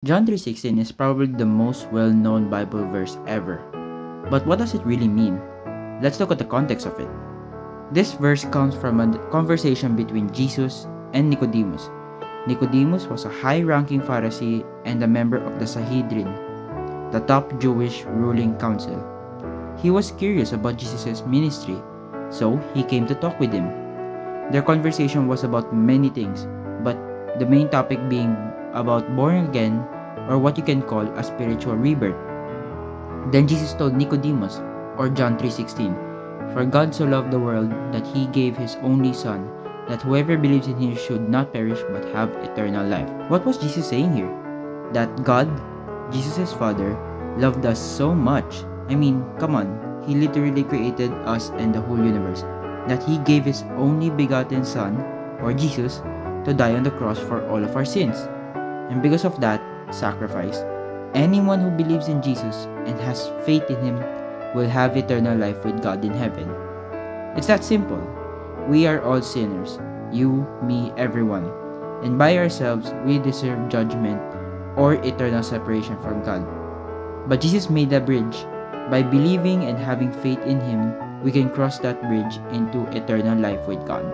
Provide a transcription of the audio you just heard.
John 3:16 is probably the most well-known Bible verse ever. But what does it really mean? Let's look at the context of it. This verse comes from a conversation between Jesus and Nicodemus. Nicodemus was a high-ranking Pharisee and a member of the Sanhedrin, the top Jewish ruling council. He was curious about Jesus' ministry, so he came to talk with him. Their conversation was about many things, but the main topic being about born again, or what you can call a spiritual rebirth. Then Jesus told Nicodemus, or John 3:16, "For God so loved the world that he gave his only son, that whoever believes in him should not perish but have eternal life." What was Jesus saying here? That God, Jesus' Father, loved us so much. I mean, come on, he literally created us and the whole universe, that he gave his only begotten son, or Jesus, to die on the cross for all of our sins. And because of that sacrifice, anyone who believes in Jesus and has faith in him will have eternal life with God in heaven. It's that simple. We are all sinners, you, me, everyone, and by ourselves we deserve judgment or eternal separation from God. But Jesus made a bridge. By believing and having faith in him, we can cross that bridge into eternal life with God.